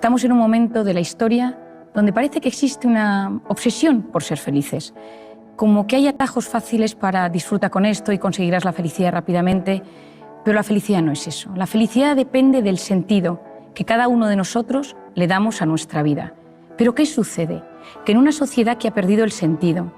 Estamos en un momento de la historia donde parece que existe una obsesión por ser felices. Como que hay atajos fáciles para disfrutar con esto y conseguirás la felicidad rápidamente, pero la felicidad no es eso. La felicidad depende del sentido que cada uno de nosotros le damos a nuestra vida. ¿Pero qué sucede? Que en una sociedad que ha perdido el sentido,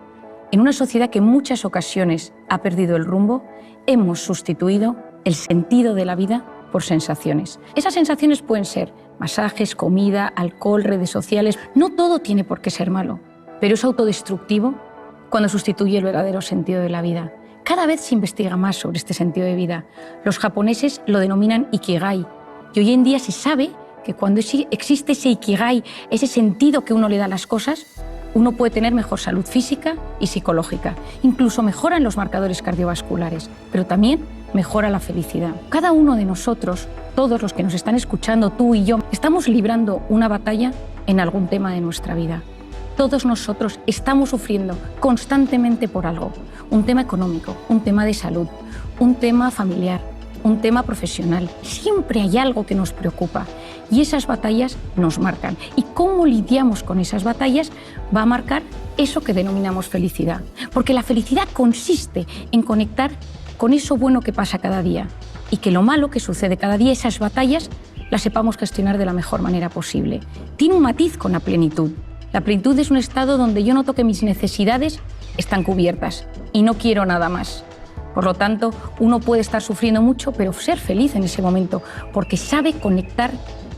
en una sociedad que en muchas ocasiones ha perdido el rumbo, hemos sustituido el sentido de la vida por sensaciones. Esas sensaciones pueden ser masajes, comida, alcohol, redes sociales. No todo tiene por qué ser malo, pero es autodestructivo cuando sustituye el verdadero sentido de la vida. Cada vez se investiga más sobre este sentido de vida. Los japoneses lo denominan Ikigai, y hoy en día se sabe que cuando existe ese Ikigai, ese sentido que uno le da a las cosas, uno puede tener mejor salud física y psicológica. Incluso mejoran los marcadores cardiovasculares, pero también mejora la felicidad. Cada uno de nosotros, todos los que nos están escuchando, tú y yo, estamos librando una batalla en algún tema de nuestra vida. Todos nosotros estamos sufriendo constantemente por algo. Un tema económico, un tema de salud, un tema familiar, un tema profesional. Siempre hay algo que nos preocupa y esas batallas nos marcan. Y cómo lidiamos con esas batallas va a marcar eso que denominamos felicidad. Porque la felicidad consiste en conectar con eso bueno que pasa cada día y que lo malo que sucede cada día, esas batallas, las sepamos gestionar de la mejor manera posible. Tiene un matiz con la plenitud. La plenitud es un estado donde yo noto que mis necesidades están cubiertas y no quiero nada más. Por lo tanto, uno puede estar sufriendo mucho, pero ser feliz en ese momento, porque sabe conectar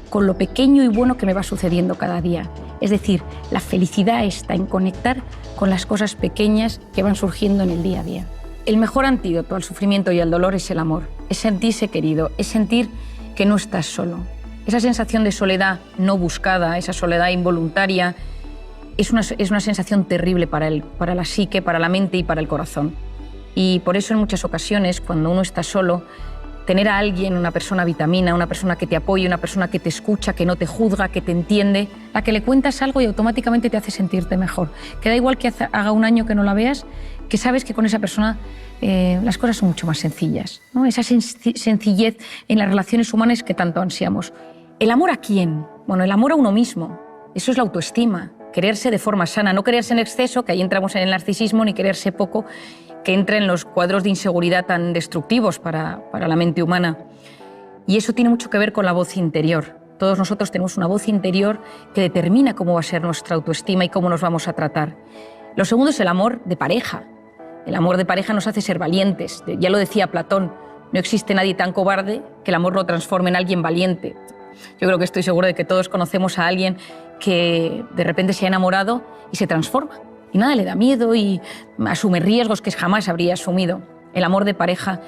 con lo pequeño y bueno que me va sucediendo cada día. Es decir, la felicidad está en conectar con las cosas pequeñas que van surgiendo en el día a día. El mejor antídoto al sufrimiento y al dolor es el amor, es sentirse querido, es sentir que no estás solo. Esa sensación de soledad no buscada, esa soledad involuntaria, es una sensación terrible para la psique, para la mente y para el corazón. Y por eso en muchas ocasiones, cuando uno está solo, tener a alguien, una persona vitamina, una persona que te apoye, una persona que te escucha, que no te juzga, que te entiende, a que le cuentas algo y automáticamente te hace sentirte mejor. Que da igual que haga un año que no la veas, que sabes que con esa persona las cosas son mucho más sencillas, ¿no? Esa sencillez en las relaciones humanas que tanto ansiamos. ¿El amor a quién? Bueno, el amor a uno mismo. Eso es la autoestima. Quererse de forma sana, no quererse en exceso, que ahí entramos en el narcisismo, ni quererse poco, que entra en los cuadros de inseguridad tan destructivos para la mente humana. Y eso tiene mucho que ver con la voz interior. Todos nosotros tenemos una voz interior que determina cómo va a ser nuestra autoestima y cómo nos vamos a tratar. Lo segundo es el amor de pareja. El amor de pareja nos hace ser valientes. Ya lo decía Platón, no existe nadie tan cobarde que el amor lo transforme en alguien valiente. Yo creo que estoy segura de que todos conocemos a alguien que de repente se ha enamorado y se transforma. Y nada le da miedo y asume riesgos que jamás habría asumido. El amor de pareja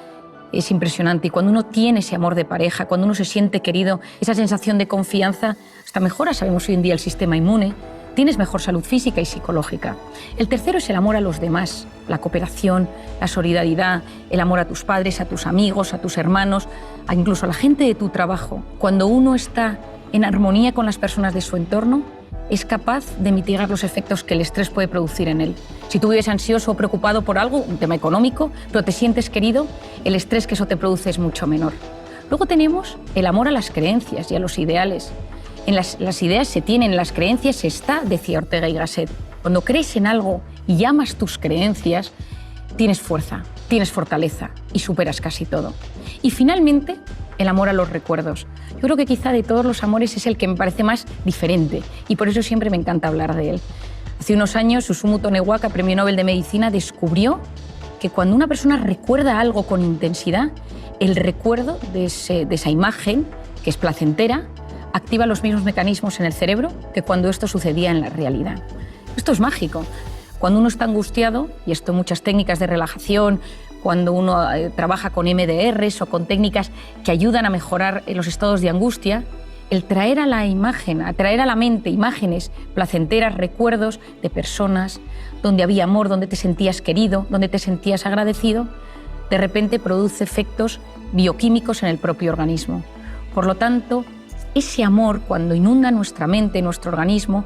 es impresionante y cuando uno tiene ese amor de pareja, cuando uno se siente querido, esa sensación de confianza, hasta mejora, sabemos hoy en día, el sistema inmune, tienes mejor salud física y psicológica. El tercero es el amor a los demás, la cooperación, la solidaridad, el amor a tus padres, a tus amigos, a tus hermanos, incluso a la gente de tu trabajo. Cuando uno está en armonía con las personas de su entorno, es capaz de mitigar los efectos que el estrés puede producir en él. Si tú vives ansioso o preocupado por algo, un tema económico, pero te sientes querido, el estrés que eso te produce es mucho menor. Luego tenemos el amor a las creencias y a los ideales. Las ideas se tienen, en las creencias se está, decía Ortega y Gasset. Cuando crees en algo y amas tus creencias, tienes fuerza, tienes fortaleza y superas casi todo. Y finalmente, el amor a los recuerdos. Yo creo que quizá de todos los amores es el que me parece más diferente y por eso siempre me encanta hablar de él. Hace unos años, Susumu Tonewaka, premio Nobel de Medicina, descubrió que cuando una persona recuerda algo con intensidad, el recuerdo de esa imagen, que es placentera, activa los mismos mecanismos en el cerebro que cuando esto sucedía en la realidad. Esto es mágico. Cuando uno está angustiado, y esto en muchas técnicas de relajación, cuando uno trabaja con MDRs o con técnicas que ayudan a mejorar los estados de angustia, el traer a la imagen, atraer a la mente imágenes placenteras, recuerdos de personas donde había amor, donde te sentías querido, donde te sentías agradecido, de repente produce efectos bioquímicos en el propio organismo. Por lo tanto, ese amor, cuando inunda nuestra mente, nuestro organismo,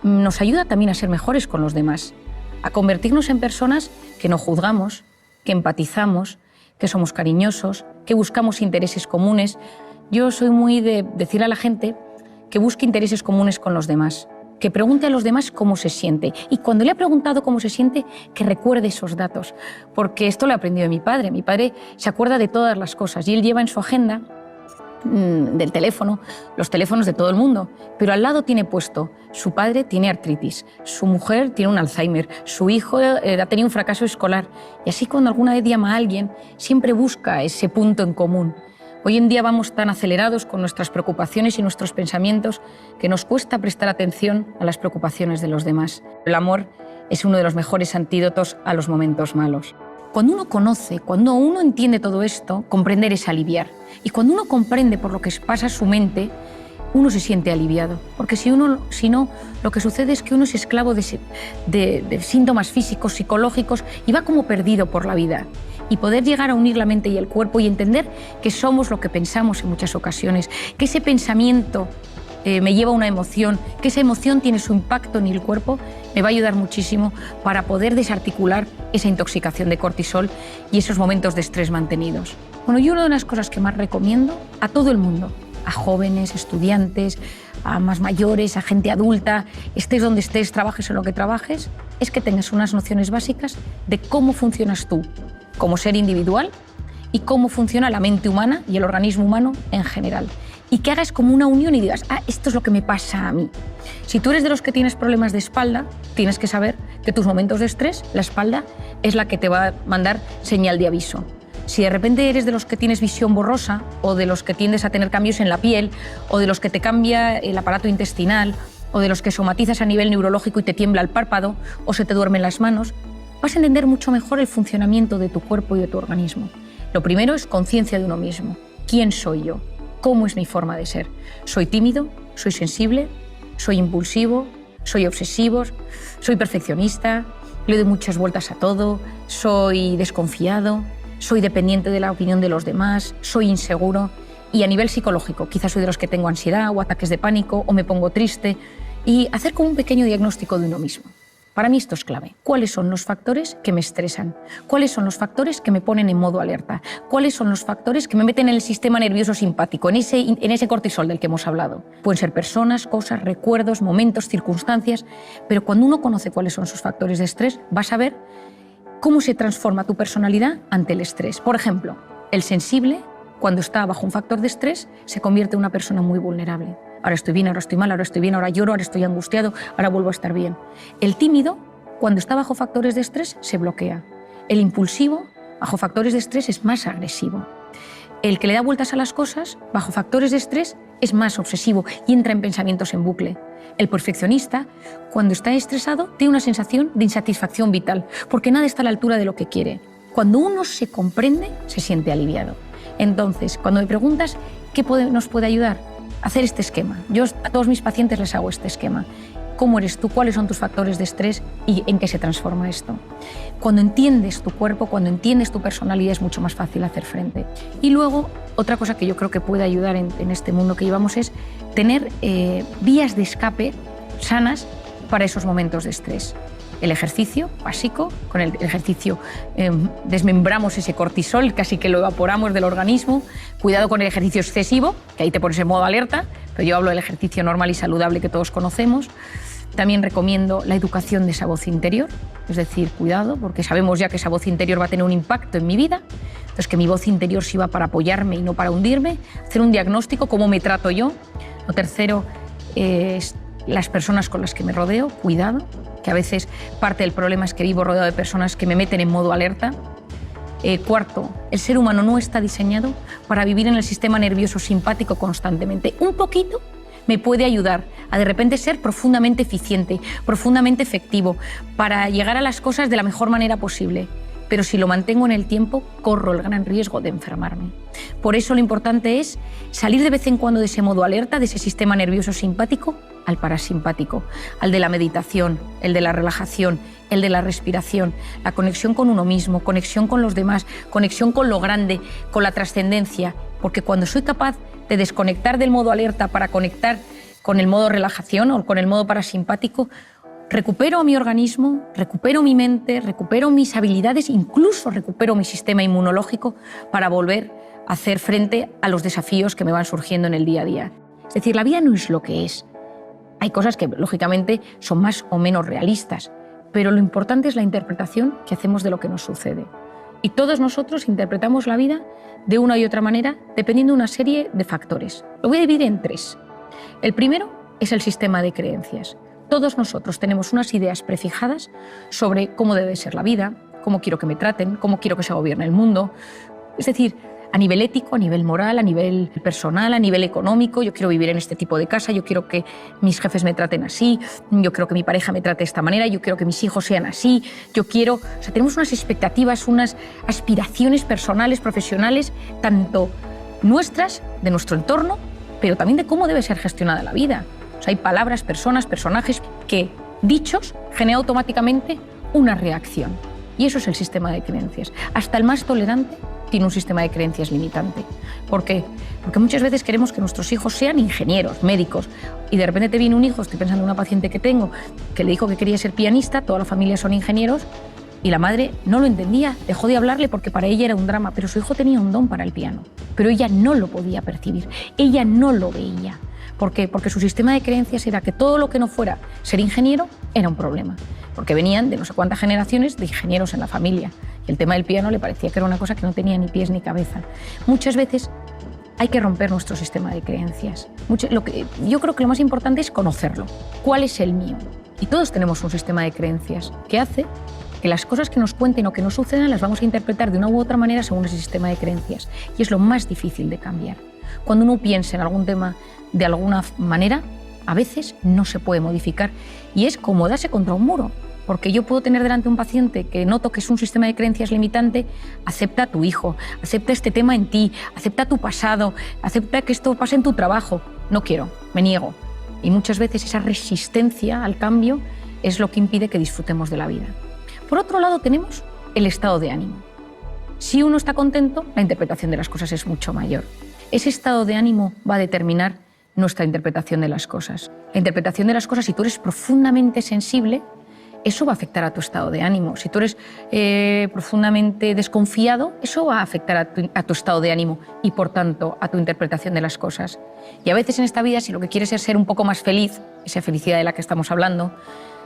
nos ayuda también a ser mejores con los demás, a convertirnos en personas que no juzgamos, que empatizamos, que somos cariñosos, que buscamos intereses comunes. Yo soy muy de decir a la gente que busque intereses comunes con los demás, que pregunte a los demás cómo se siente. Y cuando le ha preguntado cómo se siente, que recuerde esos datos. Porque esto lo he aprendido de mi padre. Mi padre se acuerda de todas las cosas y él lleva en su agenda del teléfono, los teléfonos de todo el mundo, pero al lado tiene puesto: su padre tiene artritis, su mujer tiene un Alzheimer, su hijo ha tenido un fracaso escolar. Y así cuando alguna vez llama a alguien, siempre busca ese punto en común. Hoy en día vamos tan acelerados con nuestras preocupaciones y nuestros pensamientos que nos cuesta prestar atención a las preocupaciones de los demás. El amor es uno de los mejores antídotos a los momentos malos. Cuando uno conoce, cuando uno entiende todo esto, comprender es aliviar. Y cuando uno comprende por lo que pasa su mente, uno se siente aliviado. Porque si no, lo que sucede es que uno es esclavo de síntomas físicos, psicológicos, y va como perdido por la vida. Y poder llegar a unir la mente y el cuerpo y entender que somos lo que pensamos en muchas ocasiones, que ese pensamiento me lleva a una emoción, que esa emoción tiene su impacto en el cuerpo, me va a ayudar muchísimo para poder desarticular esa intoxicación de cortisol y esos momentos de estrés mantenidos. Bueno, yo una de las cosas que más recomiendo a todo el mundo, a jóvenes, estudiantes, a más mayores, a gente adulta, estés donde estés, trabajes en lo que trabajes, es que tengas unas nociones básicas de cómo funcionas tú como ser individual y cómo funciona la mente humana y el organismo humano en general. Y que hagas como una unión y digas: ah, esto es lo que me pasa a mí. Si tú eres de los que tienes problemas de espalda, tienes que saber que tus momentos de estrés, la espalda es la que te va a mandar señal de aviso. Si de repente eres de los que tienes visión borrosa, o de los que tiendes a tener cambios en la piel, o de los que te cambia el aparato intestinal, o de los que somatizas a nivel neurológico y te tiembla el párpado, o se te duermen las manos, vas a entender mucho mejor el funcionamiento de tu cuerpo y de tu organismo. Lo primero es conciencia de uno mismo. ¿Quién soy yo? ¿Cómo es mi forma de ser? ¿Soy tímido? ¿Soy sensible? ¿Soy impulsivo? ¿Soy obsesivo? ¿Soy perfeccionista? ¿Le doy muchas vueltas a todo? ¿Soy desconfiado? ¿Soy dependiente de la opinión de los demás? ¿Soy inseguro? Y a nivel psicológico, quizás soy de los que tengo ansiedad o ataques de pánico o me pongo triste. Y hacer como un pequeño diagnóstico de uno mismo. Para mí esto es clave. ¿Cuáles son los factores que me estresan? ¿Cuáles son los factores que me ponen en modo alerta? ¿Cuáles son los factores que me meten en el sistema nervioso simpático, en ese cortisol del que hemos hablado? Pueden ser personas, cosas, recuerdos, momentos, circunstancias, pero cuando uno conoce cuáles son sus factores de estrés, vas a ver cómo se transforma tu personalidad ante el estrés. Por ejemplo, el sensible, cuando está bajo un factor de estrés, se convierte en una persona muy vulnerable. Ahora estoy bien, ahora estoy mal, ahora estoy bien, ahora lloro, ahora estoy angustiado, ahora vuelvo a estar bien. El tímido, cuando está bajo factores de estrés, se bloquea. El impulsivo, bajo factores de estrés, es más agresivo. El que le da vueltas a las cosas, bajo factores de estrés, es más obsesivo y entra en pensamientos en bucle. El perfeccionista, cuando está estresado, tiene una sensación de insatisfacción vital, porque nada está a la altura de lo que quiere. Cuando uno se comprende, se siente aliviado. Entonces, cuando me preguntas qué nos puede ayudar, hacer este esquema. Yo a todos mis pacientes les hago este esquema. ¿Cómo eres tú? ¿Cuáles son tus factores de estrés? ¿Y en qué se transforma esto? Cuando entiendes tu cuerpo, cuando entiendes tu personalidad, es mucho más fácil hacer frente. Y luego, otra cosa que yo creo que puede ayudar en este mundo que llevamos es tener vías de escape sanas para esos momentos de estrés. El ejercicio básico, con el ejercicio desmembramos ese cortisol, casi que lo evaporamos del organismo. Cuidado con el ejercicio excesivo, que ahí te pones en modo alerta, pero yo hablo del ejercicio normal y saludable que todos conocemos. También recomiendo la educación de esa voz interior, es decir, cuidado, porque sabemos ya que esa voz interior va a tener un impacto en mi vida, entonces que mi voz interior sirva para apoyarme y no para hundirme, hacer un diagnóstico, cómo me trato yo. Lo tercero es las personas con las que me rodeo, cuidado, que a veces parte del problema es que vivo rodeado de personas que me meten en modo alerta. Cuarto, el ser humano no está diseñado para vivir en el sistema nervioso simpático constantemente. Un poquito me puede ayudar a de repente ser profundamente eficiente, profundamente efectivo, para llegar a las cosas de la mejor manera posible. Pero si lo mantengo en el tiempo, corro el gran riesgo de enfermarme. Por eso lo importante es salir de vez en cuando de ese modo alerta, de ese sistema nervioso simpático, al parasimpático, al de la meditación, el de la relajación, el de la respiración, la conexión con uno mismo, conexión con los demás, conexión con lo grande, con la trascendencia. Porque cuando soy capaz de desconectar del modo alerta para conectar con el modo relajación o con el modo parasimpático, recupero a mi organismo, recupero mi mente, recupero mis habilidades, incluso recupero mi sistema inmunológico para volver a hacer frente a los desafíos que me van surgiendo en el día a día. Es decir, la vida no es lo que es. Hay cosas que, lógicamente, son más o menos realistas, pero lo importante es la interpretación que hacemos de lo que nos sucede. Y todos nosotros interpretamos la vida de una y otra manera dependiendo de una serie de factores. Lo voy a dividir en 3. El primero es el sistema de creencias. Todos nosotros tenemos unas ideas prefijadas sobre cómo debe ser la vida, cómo quiero que me traten, cómo quiero que se gobierne el mundo. Es decir, a nivel ético, a nivel moral, a nivel personal, a nivel económico. Yo quiero vivir en este tipo de casa, yo quiero que mis jefes me traten así, yo quiero que mi pareja me trate de esta manera, yo quiero que mis hijos sean así, yo quiero... O sea, tenemos unas expectativas, unas aspiraciones personales, profesionales, tanto nuestras, de nuestro entorno, pero también de cómo debe ser gestionada la vida. O sea, hay palabras, personas, personajes que, dichos, generan automáticamente una reacción. Y eso es el sistema de creencias. Hasta el más tolerante tiene un sistema de creencias limitante. ¿Por qué? Porque muchas veces queremos que nuestros hijos sean ingenieros, médicos, y de repente te viene un hijo, estoy pensando en una paciente que tengo, que le dijo que quería ser pianista, toda la familia son ingenieros, y la madre no lo entendía, dejó de hablarle porque para ella era un drama, pero su hijo tenía un don para el piano, pero ella no lo podía percibir, ella no lo veía. ¿Por qué? Porque su sistema de creencias era que todo lo que no fuera ser ingeniero era un problema, porque venían de no sé cuántas generaciones de ingenieros en la familia. Y el tema del piano le parecía que era una cosa que no tenía ni pies ni cabeza. Muchas veces hay que romper nuestro sistema de creencias. Yo creo que lo más importante es conocerlo. ¿Cuál es el mío? Y todos tenemos un sistema de creencias que hace que las cosas que nos cuenten o que nos sucedan las vamos a interpretar de una u otra manera según ese sistema de creencias. Y es lo más difícil de cambiar. Cuando uno piensa en algún tema de alguna manera, a veces no se puede modificar. Y es como darse contra un muro. Porque yo puedo tener delante un paciente que noto que es un sistema de creencias limitante, acepta a tu hijo, acepta este tema en ti, acepta tu pasado, acepta que esto pase en tu trabajo. No quiero, me niego. Y muchas veces esa resistencia al cambio es lo que impide que disfrutemos de la vida. Por otro lado tenemos el estado de ánimo. Si uno está contento, la interpretación de las cosas es mucho mayor. Ese estado de ánimo va a determinar nuestra interpretación de las cosas. La interpretación de las cosas, si tú eres profundamente sensible, eso va a afectar a tu estado de ánimo. Si tú eres profundamente desconfiado, eso va a afectar a tu estado de ánimo y, por tanto, a tu interpretación de las cosas. Y a veces en esta vida, si lo que quieres es ser un poco más feliz, esa felicidad de la que estamos hablando,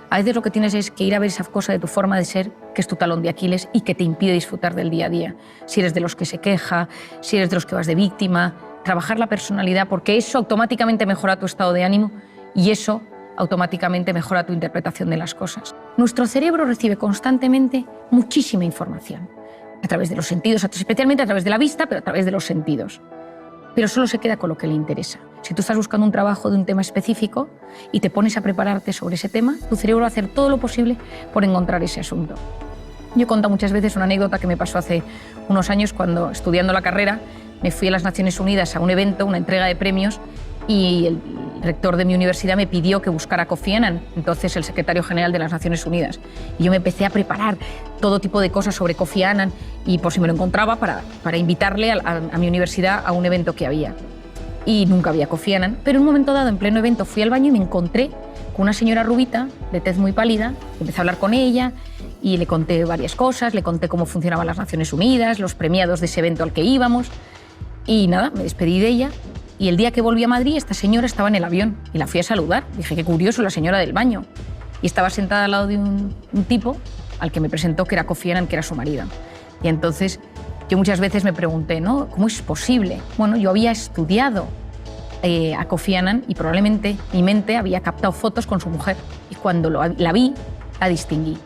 a veces lo que tienes es que ir a ver esa cosa de tu forma de ser, que es tu talón de Aquiles y que te impide disfrutar del día a día. Si eres de los que se queja, si eres de los que vas de víctima, trabajar la personalidad, porque eso automáticamente mejora tu estado de ánimo y eso automáticamente mejora tu interpretación de las cosas. Nuestro cerebro recibe constantemente muchísima información, a través de los sentidos, especialmente a través de la vista, pero a través de los sentidos. Pero solo se queda con lo que le interesa. Si tú estás buscando un trabajo de un tema específico y te pones a prepararte sobre ese tema, tu cerebro va a hacer todo lo posible por encontrar ese asunto. Yo he contado muchas veces una anécdota que me pasó hace unos años cuando, estudiando la carrera, me fui a las Naciones Unidas a un evento, una entrega de premios, y el rector de mi universidad me pidió que buscara a Kofi Annan, entonces el secretario general de las Naciones Unidas. Y yo me empecé a preparar todo tipo de cosas sobre Kofi Annan y por si me lo encontraba para invitarle a mi universidad a un evento que había. Y nunca había Kofi Annan, pero en un momento dado, en pleno evento, fui al baño y me encontré con una señora rubita, de tez muy pálida. Empecé a hablar con ella y le conté varias cosas, le conté cómo funcionaban las Naciones Unidas, los premiados de ese evento al que íbamos. Y nada, me despedí de ella. Y el día que volví a Madrid, esta señora estaba en el avión y la fui a saludar. Dije, qué curioso, la señora del baño. Y estaba sentada al lado de un tipo al que me presentó que era Kofi Annan, que era su marido. Y entonces yo muchas veces me pregunté, ¿no? ¿Cómo es posible? Bueno, yo había estudiado a Kofi Annan y probablemente mi mente había captado fotos con su mujer. Y cuando la vi, la distinguí.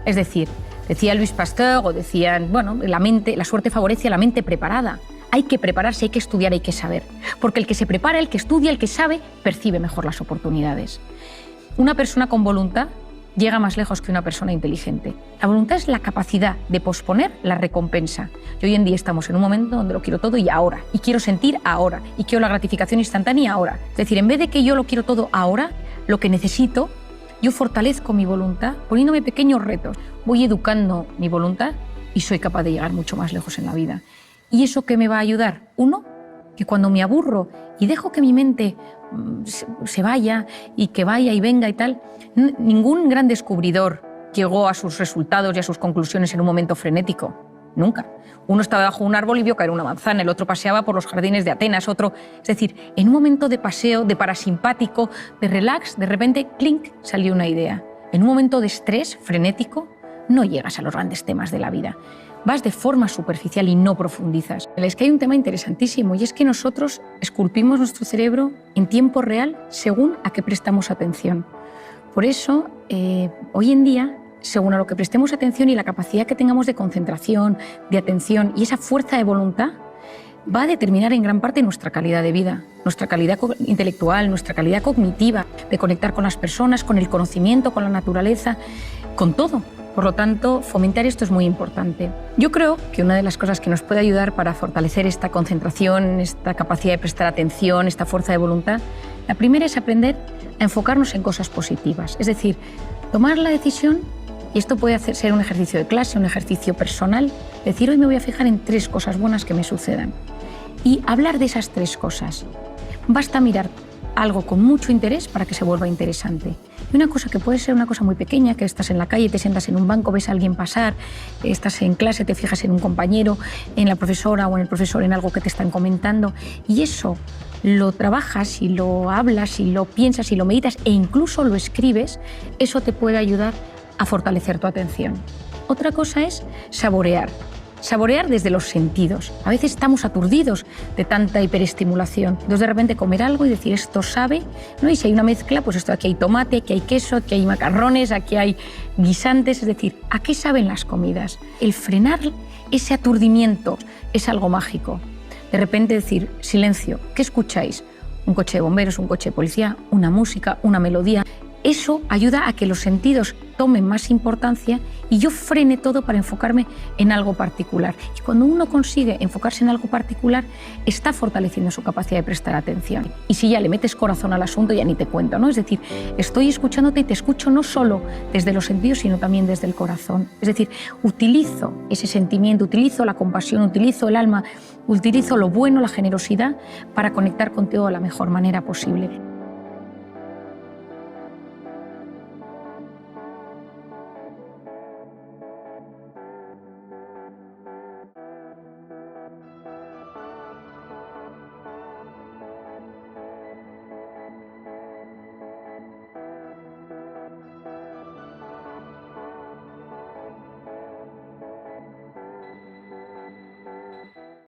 Es decir, decía Louis Pasteur o decían, bueno, la suerte favorece a la mente preparada. Hay que prepararse, hay que estudiar, hay que saber. Porque el que se prepara, el que estudia, el que sabe, percibe mejor las oportunidades. Una persona con voluntad llega más lejos que una persona inteligente. La voluntad es la capacidad de posponer la recompensa. Y hoy en día estamos en un momento donde lo quiero todo y ahora. Y quiero sentir ahora. Y quiero la gratificación instantánea ahora. Es decir, en vez de que yo lo quiero todo ahora, lo que necesito, yo fortalezco mi voluntad poniéndome pequeños retos. Voy educando mi voluntad y soy capaz de llegar mucho más lejos en la vida. ¿Y eso qué me va a ayudar? Uno, que cuando me aburro y dejo que mi mente se vaya y que vaya y venga y tal, ningún gran descubridor llegó a sus resultados y a sus conclusiones en un momento frenético. nunca. Uno estaba bajo un árbol y vio caer una manzana, el otro paseaba por los jardines de Atenas, otro... Es decir, en un momento de paseo, de parasimpático, de relax, de repente, clink, salió una idea. En un momento de estrés frenético, no llegas a los grandes temas de la vida. Vas de forma superficial y no profundizas. Es que hay un tema interesantísimo y es que nosotros esculpimos nuestro cerebro en tiempo real según a qué prestamos atención. Por eso, hoy en día, según a lo que prestemos atención y la capacidad que tengamos de concentración, de atención y esa fuerza de voluntad, va a determinar en gran parte nuestra calidad de vida, nuestra calidad intelectual, nuestra calidad cognitiva, de conectar con las personas, con el conocimiento, con la naturaleza, con todo. Por lo tanto, fomentar esto es muy importante. Yo creo que una de las cosas que nos puede ayudar para fortalecer esta concentración, esta capacidad de prestar atención, esta fuerza de voluntad, la primera es aprender a enfocarnos en cosas positivas. Es decir, tomar la decisión, y esto puede ser un ejercicio de clase, un ejercicio personal, decir hoy me voy a fijar en 3 cosas buenas que me sucedan. Y hablar de esas 3 cosas. Basta mirar algo con mucho interés para que se vuelva interesante. Y una cosa que puede ser una cosa muy pequeña, que estás en la calle, te sientas en un banco, ves a alguien pasar, estás en clase, te fijas en un compañero, en la profesora o en el profesor, en algo que te están comentando, y eso lo trabajas y lo hablas y lo piensas y lo meditas e incluso lo escribes, eso te puede ayudar a fortalecer tu atención. Otra cosa es saborear. Saborear desde los sentidos. A veces estamos aturdidos de tanta hiperestimulación. Entonces, de repente, comer algo y decir, esto sabe, ¿no? Y si hay una mezcla, pues esto aquí hay tomate, aquí hay queso, aquí hay macarrones, aquí hay guisantes. Es decir, ¿a qué saben las comidas? El frenar ese aturdimiento es algo mágico. De repente decir, silencio, ¿qué escucháis? Un coche de bomberos, un coche de policía, una música, una melodía. Eso ayuda a que los sentidos tomen más importancia y yo frene todo para enfocarme en algo particular. Y cuando uno consigue enfocarse en algo particular, está fortaleciendo su capacidad de prestar atención. Y si ya le metes corazón al asunto, ya ni te cuento, ¿no? Es decir, estoy escuchándote y te escucho no solo desde los sentidos, sino también desde el corazón. Es decir, utilizo ese sentimiento, utilizo la compasión, utilizo el alma, utilizo lo bueno, la generosidad, para conectar contigo de la mejor manera posible.